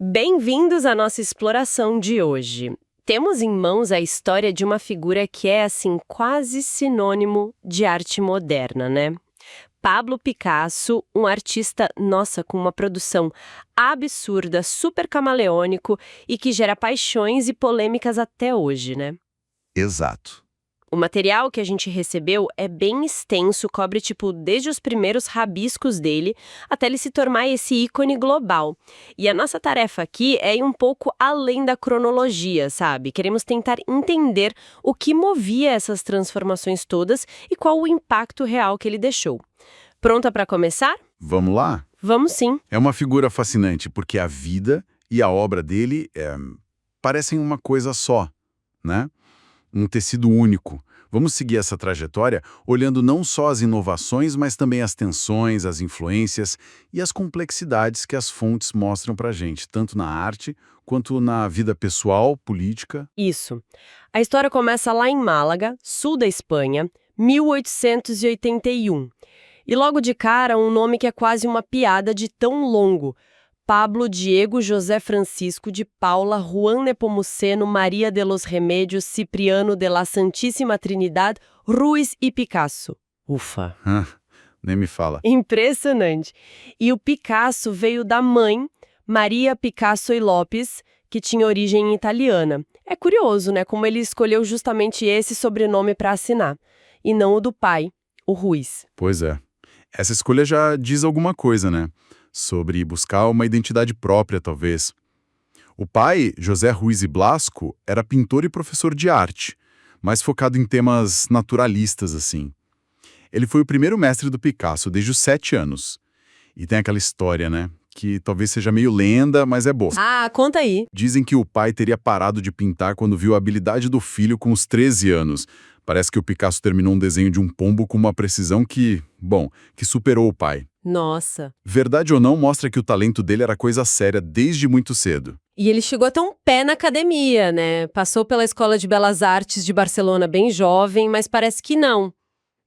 Bem-vindos à nossa exploração de hoje. Temos em mãos a história de uma figura que é, assim, quase sinônimo de arte moderna, né? Pablo Picasso, um artista, nossa, com uma produção absurda, super camaleônico e que gera paixões e polêmicas até hoje, né? Exato. O material que a gente recebeu é bem extenso, cobre tipo desde os primeiros rabiscos dele até ele se tornar esse ícone global. E a nossa tarefa aqui é ir um pouco além da cronologia, sabe? Queremos tentar entender o que movia essas transformações todas e qual o impacto real que ele deixou. Pronta para começar? Vamos lá? Vamos sim. É uma figura fascinante porque a vida e a obra dele parecem uma coisa só, né? Um tecido único. Vamos seguir essa trajetória olhando não só as inovações, mas também as tensões, as influências e as complexidades que as fontes mostram pra gente, tanto na arte quanto na vida pessoal, política. Isso. A história começa lá em Málaga, sul da Espanha, 1881. E logo de cara, um nome que é quase uma piada de tão longo. Pablo Diego José Francisco de Paula Juan Nepomuceno Maria de los Remédios Cipriano de la Santíssima Trinidad Ruiz e Picasso. Ufa! Nem me fala. Impressionante! E o Picasso veio da mãe, Maria Picasso e Lopes, que tinha origem italiana. É curioso, né, como ele escolheu justamente esse sobrenome para assinar, e não o do pai, o Ruiz. Pois é. Essa escolha já diz alguma coisa, né? Sobre buscar uma identidade própria, talvez. O pai, José Ruiz e Blasco, era pintor e professor de arte, mais focado em temas naturalistas, assim. Ele foi o primeiro mestre do Picasso desde os 7 anos. E tem aquela história, né? Que talvez seja meio lenda, mas é boa. Ah, conta aí. Dizem que o pai teria parado de pintar quando viu a habilidade do filho com os 13 anos. Parece que o Picasso terminou um desenho de um pombo com uma precisão que superou o pai. Nossa. Verdade ou não, mostra que o talento dele era coisa séria desde muito cedo. E ele chegou a ter um pé na academia, né? Passou pela Escola de Belas Artes de Barcelona bem jovem, mas parece que não.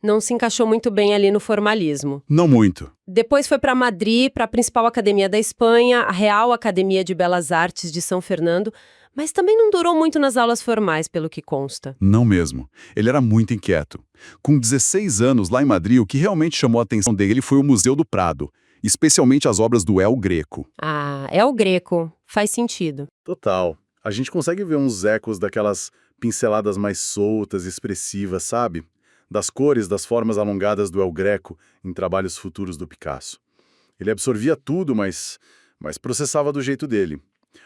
Não se encaixou muito bem ali no formalismo. Não muito. Depois foi para Madrid, para a principal academia da Espanha, a Real Academia de Belas Artes de São Fernando, mas também não durou muito nas aulas formais, pelo que consta. Não mesmo. Ele era muito inquieto. Com 16 anos, lá em Madrid, o que realmente chamou a atenção dele foi o Museu do Prado, especialmente as obras do El Greco. Ah, é o Greco. Faz sentido. Total. A gente consegue ver uns ecos daquelas pinceladas mais soltas, expressivas, sabe? Das cores, das formas alongadas do El Greco em trabalhos futuros do Picasso. Ele absorvia tudo, mas processava do jeito dele.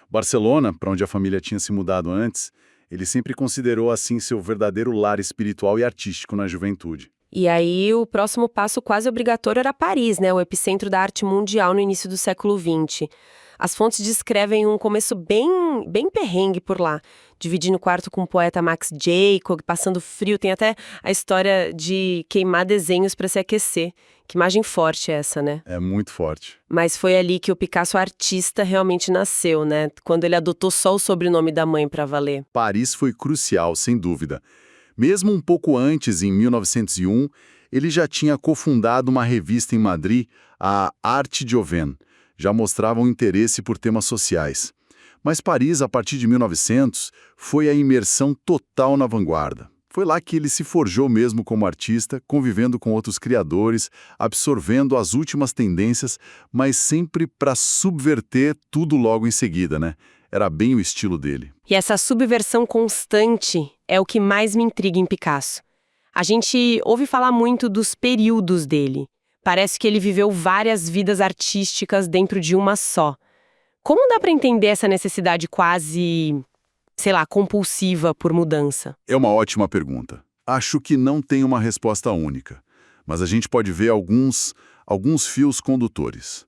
Barcelona, para onde a família tinha se mudado antes, ele sempre considerou assim seu verdadeiro lar espiritual e artístico na juventude. E aí o próximo passo quase obrigatório era Paris, né? O epicentro da arte mundial no início do século XX. As fontes descrevem um começo bem perrengue por lá, dividindo o quarto com o poeta Max Jacob, passando frio. Tem até a história de queimar desenhos para se aquecer. Que imagem forte é essa, né? É muito forte. Mas foi ali que o Picasso artista realmente nasceu, né? Quando ele adotou só o sobrenome da mãe para valer. Paris foi crucial, sem dúvida. Mesmo um pouco antes, em 1901, ele já tinha cofundado uma revista em Madrid, a Arte Jovem. Já mostrava um interesse por temas sociais. Mas Paris, a partir de 1900, foi a imersão total na vanguarda. Foi lá que ele se forjou mesmo como artista, convivendo com outros criadores, absorvendo as últimas tendências, mas sempre para subverter tudo logo em seguida, né? Era bem o estilo dele. E essa subversão constante é o que mais me intriga em Picasso. A gente ouve falar muito dos períodos dele. Parece que ele viveu várias vidas artísticas dentro de uma só. Como dá para entender essa necessidade quase, compulsiva por mudança? É uma ótima pergunta. Acho que não tem uma resposta única, mas a gente pode ver alguns fios condutores.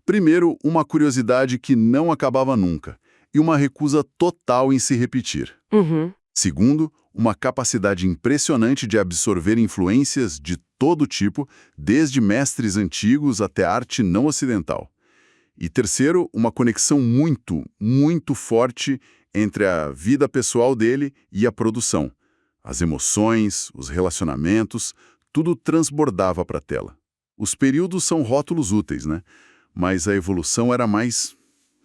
Primeiro, uma curiosidade que não acabava nunca, e uma recusa total em se repetir. Segundo, uma capacidade impressionante de absorver influências de todo tipo, desde mestres antigos até arte não ocidental. E terceiro, uma conexão muito forte entre a vida pessoal dele e a produção. As emoções, os relacionamentos, tudo transbordava para a tela. Os períodos são rótulos úteis, né? Mas a evolução era mais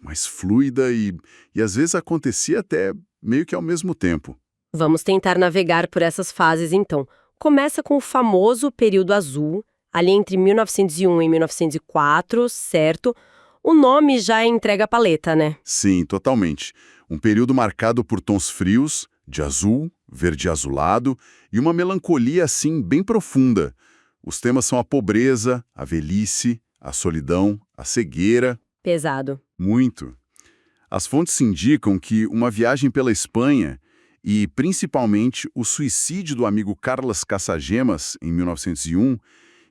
mais fluida e às vezes acontecia até meio que ao mesmo tempo. Vamos tentar navegar por essas fases, então. Começa com o famoso período azul, ali entre 1901 e 1904, certo? O nome já entrega a paleta, né? Sim, totalmente. Um período marcado por tons frios, de azul, verde azulado e uma melancolia assim bem profunda. Os temas são a pobreza, a velhice, a solidão, a cegueira. Pesado. Muito. As fontes indicam que uma viagem pela Espanha e, principalmente, o suicídio do amigo Carlos Casagemas, em 1901,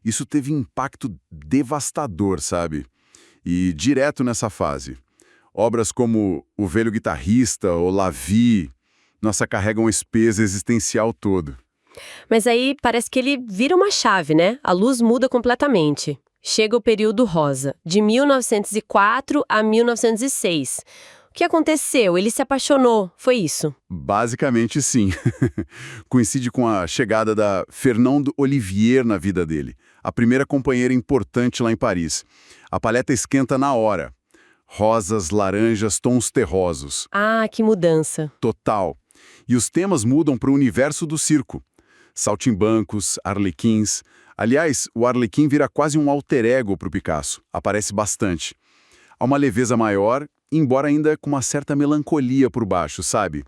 isso teve impacto devastador, sabe? E direto nessa fase. Obras como O Velho Guitarrista ou La Vie, nossa, carregam esse peso existencial todo. Mas aí parece que ele vira uma chave, né? A luz muda completamente. Chega o período rosa, de 1904 a 1906. O que aconteceu? Ele se apaixonou, foi isso? Basicamente, sim. Coincide com a chegada da Fernande Olivier na vida dele, a primeira companheira importante lá em Paris. A paleta esquenta na hora. Rosas, laranjas, tons terrosos. Ah, que mudança. Total. E os temas mudam para o universo do circo. Saltimbancos, arlequins. Aliás, o arlequim vira quase um alter ego para o Picasso. Aparece bastante. Há uma leveza maior, embora ainda com uma certa melancolia por baixo, sabe?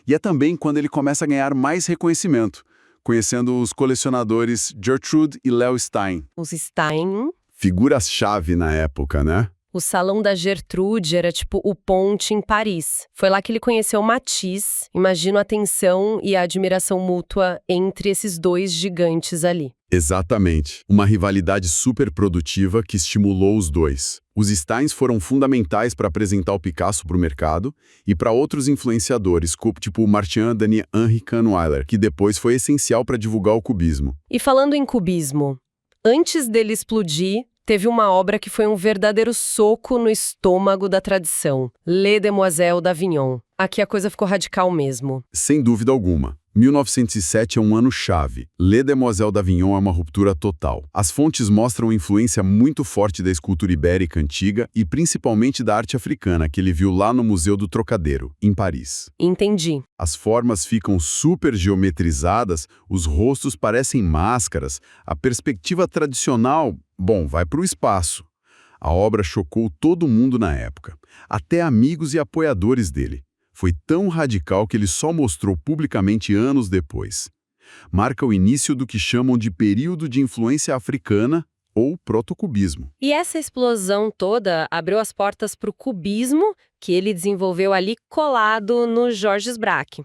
E é também quando ele começa a ganhar mais reconhecimento, conhecendo os colecionadores Gertrude e Leo Stein. Os Stein. Figuras-chave na época, né? O Salão da Gertrude era tipo o ponte em Paris. Foi lá que ele conheceu Matisse. Imagino a tensão e a admiração mútua entre esses dois gigantes ali. Exatamente. Uma rivalidade super produtiva que estimulou os dois. Os Steins foram fundamentais para apresentar o Picasso para o mercado e para outros influenciadores, tipo o Martin-Denis Henri Kahnweiler, que depois foi essencial para divulgar o cubismo. E falando em cubismo, antes dele explodir, teve uma obra que foi um verdadeiro soco no estômago da tradição. Les Demoiselles d'Avignon. Aqui a coisa ficou radical mesmo. Sem dúvida alguma. 1907 é um ano-chave. Les Demoiselles d'Avignon é uma ruptura total. As fontes mostram uma influência muito forte da escultura ibérica antiga e principalmente da arte africana, que ele viu lá no Museu do Trocadeiro, em Paris. Entendi. As formas ficam super geometrizadas, os rostos parecem máscaras, a perspectiva tradicional, vai para o espaço. A obra chocou todo mundo na época, até amigos e apoiadores dele. Foi tão radical que ele só mostrou publicamente anos depois. Marca o início do que chamam de período de influência africana ou protocubismo. E essa explosão toda abriu as portas para o cubismo, que ele desenvolveu ali colado no Georges Braque.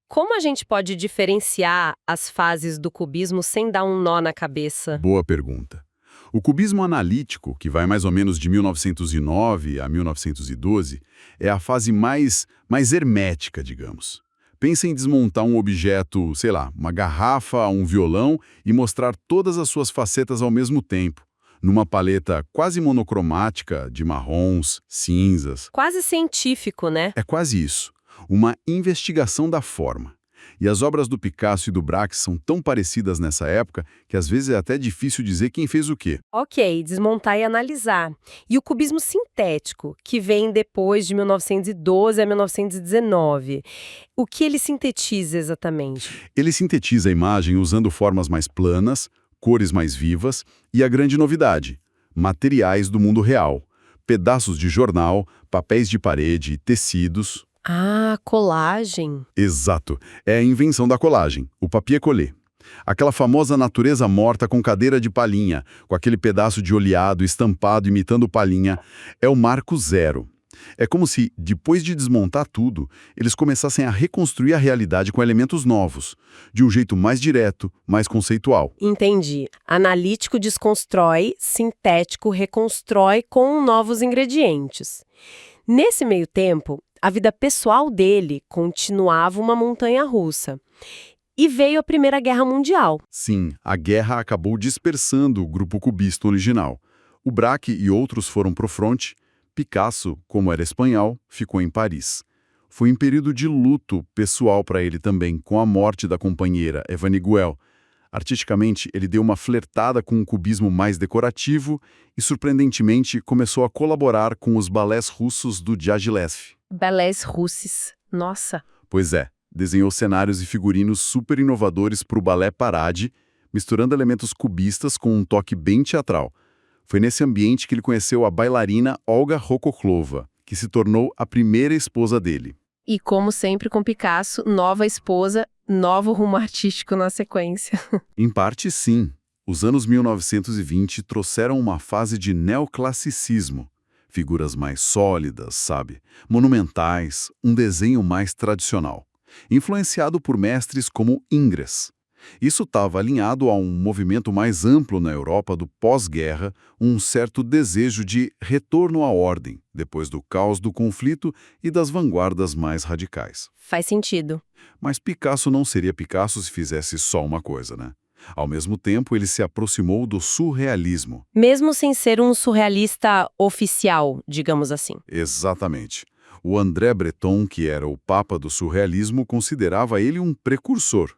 Como a gente pode diferenciar as fases do cubismo sem dar um nó na cabeça? Boa pergunta. O cubismo analítico, que vai mais ou menos de 1909 a 1912, é a fase mais hermética, digamos. Pensa em desmontar um objeto, sei lá, uma garrafa, um violão e mostrar todas as suas facetas ao mesmo tempo, numa paleta quase monocromática de marrons, cinzas. Quase científico, né? É quase isso. Uma investigação da forma. E as obras do Picasso e do Braque são tão parecidas nessa época que às vezes é até difícil dizer quem fez o quê. Ok, desmontar e analisar. E o cubismo sintético, que vem depois de 1912 a 1919. O que ele sintetiza exatamente? Ele sintetiza a imagem usando formas mais planas, cores mais vivas e a grande novidade, materiais do mundo real. Pedaços de jornal, papéis de parede, tecidos. Ah, colagem. Exato. É a invenção da colagem, o papier-collé. Aquela famosa natureza morta com cadeira de palhinha, com aquele pedaço de oleado estampado imitando palhinha, é o marco zero. É como se, depois de desmontar tudo, eles começassem a reconstruir a realidade com elementos novos, de um jeito mais direto, mais conceitual. Entendi. Analítico desconstrói, sintético reconstrói com novos ingredientes. Nesse meio tempo, a vida pessoal dele continuava uma montanha-russa. E veio a Primeira Guerra Mundial. Sim, a guerra acabou dispersando o grupo cubista original. O Braque e outros foram pro fronte. Picasso, como era espanhol, ficou em Paris. Foi um período de luto pessoal para ele também, com a morte da companheira Eva Niguel. Artisticamente, ele deu uma flertada com um cubismo mais decorativo e, surpreendentemente, começou a colaborar com os balés russos do Diaghilev. Balés russes. Nossa. Pois é, desenhou cenários e figurinos super inovadores para o balé Parade, misturando elementos cubistas com um toque bem teatral. Foi nesse ambiente que ele conheceu a bailarina Olga Rokoklova, que se tornou a primeira esposa dele. E como sempre com Picasso, nova esposa, novo rumo artístico na sequência. Em parte, sim. Os anos 1920 trouxeram uma fase de neoclassicismo. Figuras mais sólidas, sabe? Monumentais, um desenho mais tradicional. Influenciado por mestres como Ingres. Isso estava alinhado a um movimento mais amplo na Europa do pós-guerra, um certo desejo de retorno à ordem, depois do caos do conflito e das vanguardas mais radicais. Faz sentido. Mas Picasso não seria Picasso se fizesse só uma coisa, né? Ao mesmo tempo, ele se aproximou do surrealismo. Mesmo sem ser um surrealista oficial, digamos assim. Exatamente. O André Breton, que era o papa do surrealismo, considerava ele um precursor.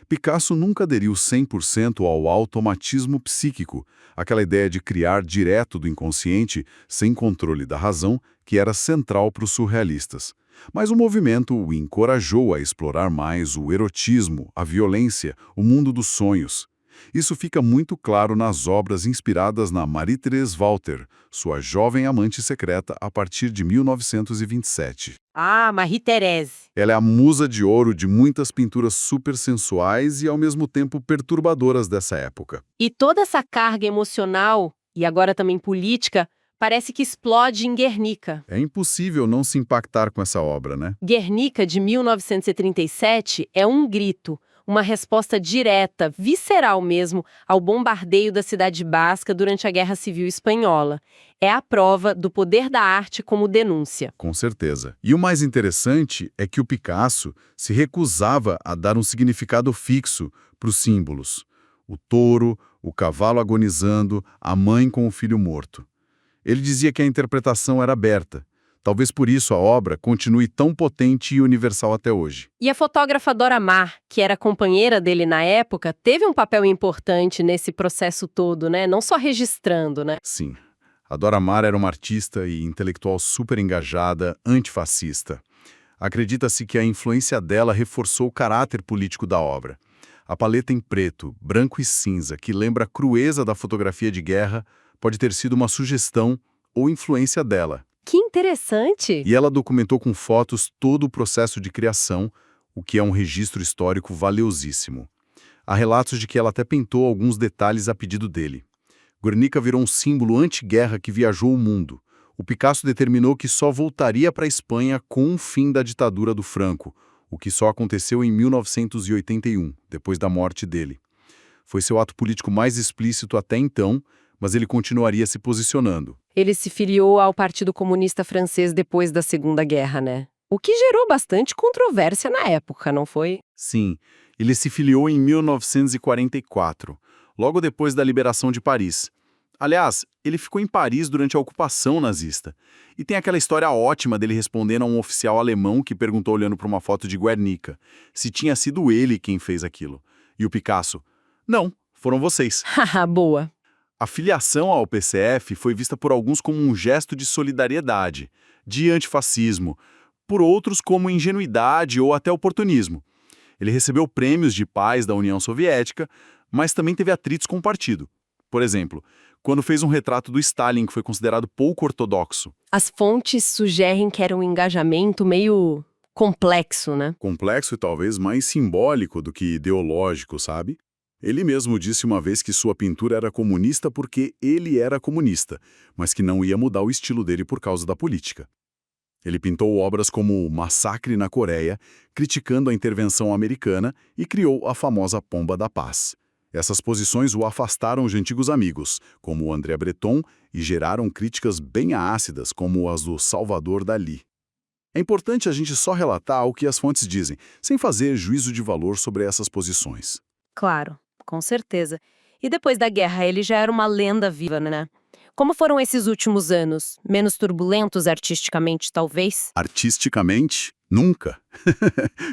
Picasso nunca aderiu 100% ao automatismo psíquico, aquela ideia de criar direto do inconsciente, sem controle da razão, que era central para os surrealistas. Mas o movimento o encorajou a explorar mais o erotismo, a violência, o mundo dos sonhos. Isso fica muito claro nas obras inspiradas na Marie-Thérèse Walter, sua jovem amante secreta a partir de 1927. Ah, Marie-Thérèse. Ela é a musa de ouro de muitas pinturas supersensuais e ao mesmo tempo perturbadoras dessa época. E toda essa carga emocional, e agora também política, parece que explode em Guernica. É impossível não se impactar com essa obra, né? Guernica, de 1937, é um grito, uma resposta direta, visceral mesmo, ao bombardeio da cidade basca durante a Guerra Civil Espanhola. É a prova do poder da arte como denúncia. Com certeza. E o mais interessante é que o Picasso se recusava a dar um significado fixo para os símbolos. O touro, o cavalo agonizando, a mãe com o filho morto. Ele dizia que a interpretação era aberta. Talvez por isso a obra continue tão potente e universal até hoje. E a fotógrafa Dora Maar, que era companheira dele na época, teve um papel importante nesse processo todo, né? Não só registrando, né? Sim. A Dora Maar era uma artista e intelectual super engajada, antifascista. Acredita-se que a influência dela reforçou o caráter político da obra. A paleta em preto, branco e cinza, que lembra a crueza da fotografia de guerra, pode ter sido uma sugestão ou influência dela. Que interessante! E ela documentou com fotos todo o processo de criação, o que é um registro histórico valiosíssimo. Há relatos de que ela até pintou alguns detalhes a pedido dele. Guernica virou um símbolo anti-guerra que viajou o mundo. O Picasso determinou que só voltaria para a Espanha com o fim da ditadura do Franco, o que só aconteceu em 1981, depois da morte dele. Foi seu ato político mais explícito até então, mas ele continuaria se posicionando. Ele se filiou ao Partido Comunista Francês depois da Segunda Guerra, né? O que gerou bastante controvérsia na época, não foi? Sim, ele se filiou em 1944, logo depois da liberação de Paris. Aliás, ele ficou em Paris durante a ocupação nazista. E tem aquela história ótima dele respondendo a um oficial alemão que perguntou olhando para uma foto de Guernica se tinha sido ele quem fez aquilo. E o Picasso, não, foram vocês. Haha, boa. A filiação ao PCF foi vista por alguns como um gesto de solidariedade, de antifascismo, por outros como ingenuidade ou até oportunismo. Ele recebeu prêmios de paz da União Soviética, mas também teve atritos com o partido. Por exemplo, quando fez um retrato do Stalin que foi considerado pouco ortodoxo. As fontes sugerem que era um engajamento meio complexo, né? Complexo e talvez mais simbólico do que ideológico, sabe? Ele mesmo disse uma vez que sua pintura era comunista porque ele era comunista, mas que não ia mudar o estilo dele por causa da política. Ele pintou obras como Massacre na Coreia, criticando a intervenção americana, e criou a famosa Pomba da Paz. Essas posições o afastaram de antigos amigos, como o André Breton, e geraram críticas bem ácidas, como as do Salvador Dalí. É importante a gente só relatar o que as fontes dizem, sem fazer juízo de valor sobre essas posições. Claro, com certeza. E depois da guerra, ele já era uma lenda viva, né? Como foram esses últimos anos? Menos turbulentos artisticamente, talvez? Artisticamente, nunca.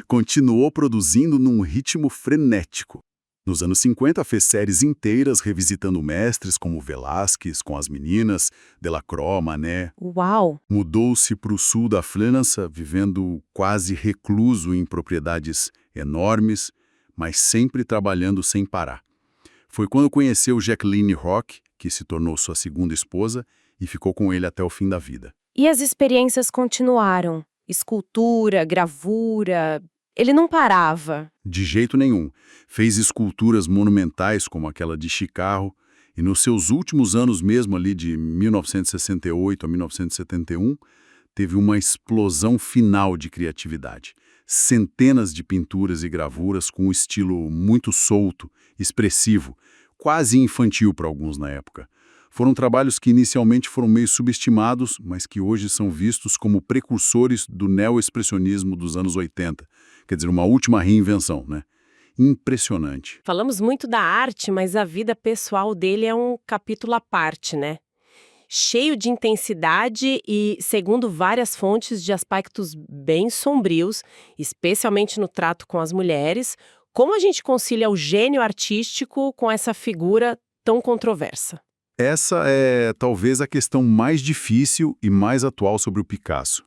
Continuou produzindo num ritmo frenético. Nos anos 50, fez séries inteiras revisitando mestres como Velázquez, com as meninas, Delacroix, Manet. Uau! Mudou-se para o sul da França, vivendo quase recluso em propriedades enormes, mas sempre trabalhando sem parar. Foi quando conheceu Jacqueline Roch, que se tornou sua segunda esposa, e ficou com ele até o fim da vida. E as experiências continuaram? Escultura, gravura... Ele não parava. De jeito nenhum. Fez esculturas monumentais como aquela de Chicago, e nos seus últimos anos mesmo ali de 1968 a 1971, teve uma explosão final de criatividade. Centenas de pinturas e gravuras com um estilo muito solto, expressivo, quase infantil para alguns na época. Foram trabalhos que inicialmente foram meio subestimados, mas que hoje são vistos como precursores do neo-expressionismo dos anos 80. Quer dizer, uma última reinvenção, né? Impressionante. Falamos muito da arte, mas a vida pessoal dele é um capítulo à parte, né? Cheio de intensidade e, segundo várias fontes, de aspectos bem sombrios, especialmente no trato com as mulheres. Como a gente concilia o gênio artístico com essa figura tão controversa? Essa é talvez a questão mais difícil e mais atual sobre o Picasso.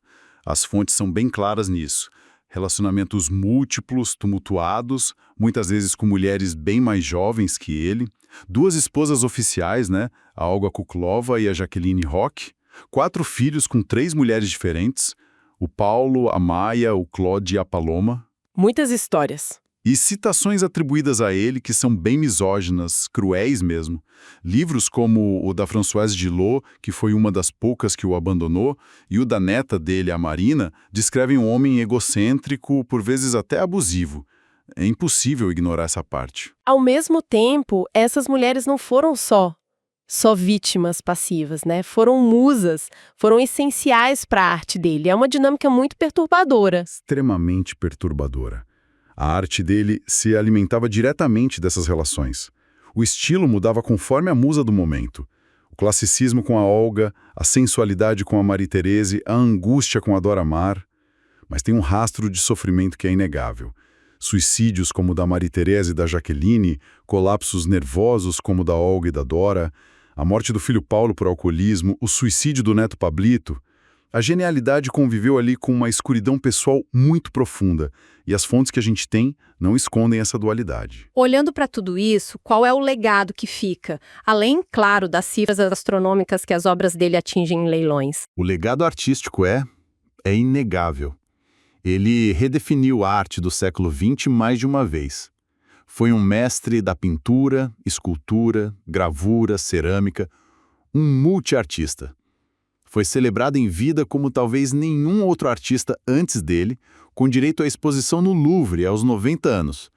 As fontes são bem claras nisso. Relacionamentos múltiplos, tumultuados, muitas vezes com mulheres bem mais jovens que ele. 2 esposas oficiais, né? A Olga Kuklova e a Jacqueline Roch. 4 filhos com 3 mulheres diferentes. O Paulo, a Maia, o Claude e a Paloma. Muitas histórias. E citações atribuídas a ele que são bem misóginas, cruéis mesmo. Livros como o da Françoise Gillot, que foi uma das poucas que o abandonou, e o da neta dele, a Marina, descrevem um homem egocêntrico, por vezes até abusivo. É impossível ignorar essa parte. Ao mesmo tempo, essas mulheres não foram só vítimas passivas, né? Foram musas, foram essenciais para a arte dele. É uma dinâmica muito perturbadora. Extremamente perturbadora. A arte dele se alimentava diretamente dessas relações. O estilo mudava conforme a musa do momento. O classicismo com a Olga, a sensualidade com a Marie-Thérèse, a angústia com a Dora Maar. Mas tem um rastro de sofrimento que é inegável. Suicídios como o da Marie-Thérèse e da Jacqueline, colapsos nervosos como o da Olga e da Dora, a morte do filho Paulo por alcoolismo, o suicídio do neto Pablito. A genialidade conviveu ali com uma escuridão pessoal muito profunda, e as fontes que a gente tem não escondem essa dualidade. Olhando para tudo isso, qual é o legado que fica? Além, claro, das cifras astronômicas que as obras dele atingem em leilões. O legado artístico é inegável. Ele redefiniu a arte do século XX mais de uma vez. Foi um mestre da pintura, escultura, gravura, cerâmica, um multiartista. Foi celebrado em vida como talvez nenhum outro artista antes dele, com direito à exposição no Louvre aos 90 anos.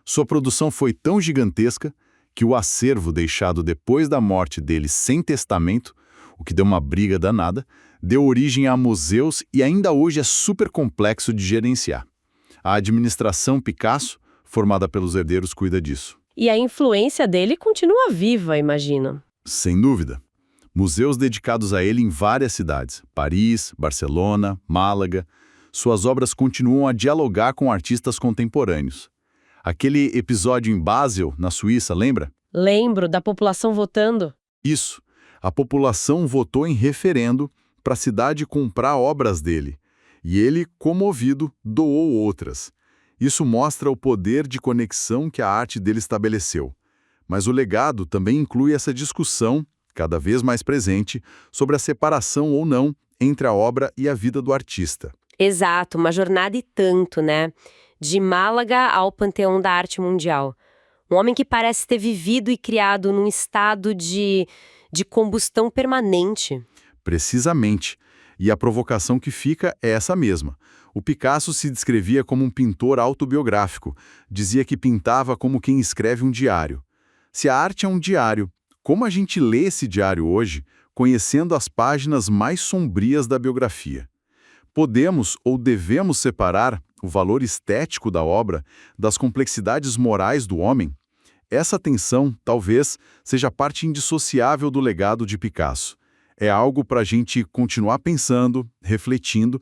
Sua produção foi tão gigantesca que o acervo deixado depois da morte dele sem testamento, o que deu uma briga danada, deu origem a museus e ainda hoje é super complexo de gerenciar. A administração Picasso, formada pelos herdeiros, cuida disso. E a influência dele continua viva, imagino. Sem dúvida. Museus dedicados a ele em várias cidades, Paris, Barcelona, Málaga. Suas obras continuam a dialogar com artistas contemporâneos. Aquele episódio em Basel, na Suíça, lembra? Lembro da população votando. Isso. A população votou em referendo para a cidade comprar obras dele. E ele, comovido, doou outras. Isso mostra o poder de conexão que a arte dele estabeleceu. Mas o legado também inclui essa discussão, cada vez mais presente, sobre a separação ou não entre a obra e a vida do artista. Exato, uma jornada e tanto, né? De Málaga ao Panteão da Arte Mundial. Um homem que parece ter vivido e criado num estado de combustão permanente. Precisamente. E a provocação que fica é essa mesma. O Picasso se descrevia como um pintor autobiográfico. Dizia que pintava como quem escreve um diário. Se a arte é um diário, como a gente lê esse diário hoje, conhecendo as páginas mais sombrias da biografia? Podemos ou devemos separar o valor estético da obra das complexidades morais do homem? Essa tensão, talvez, seja parte indissociável do legado de Picasso. É algo para a gente continuar pensando, refletindo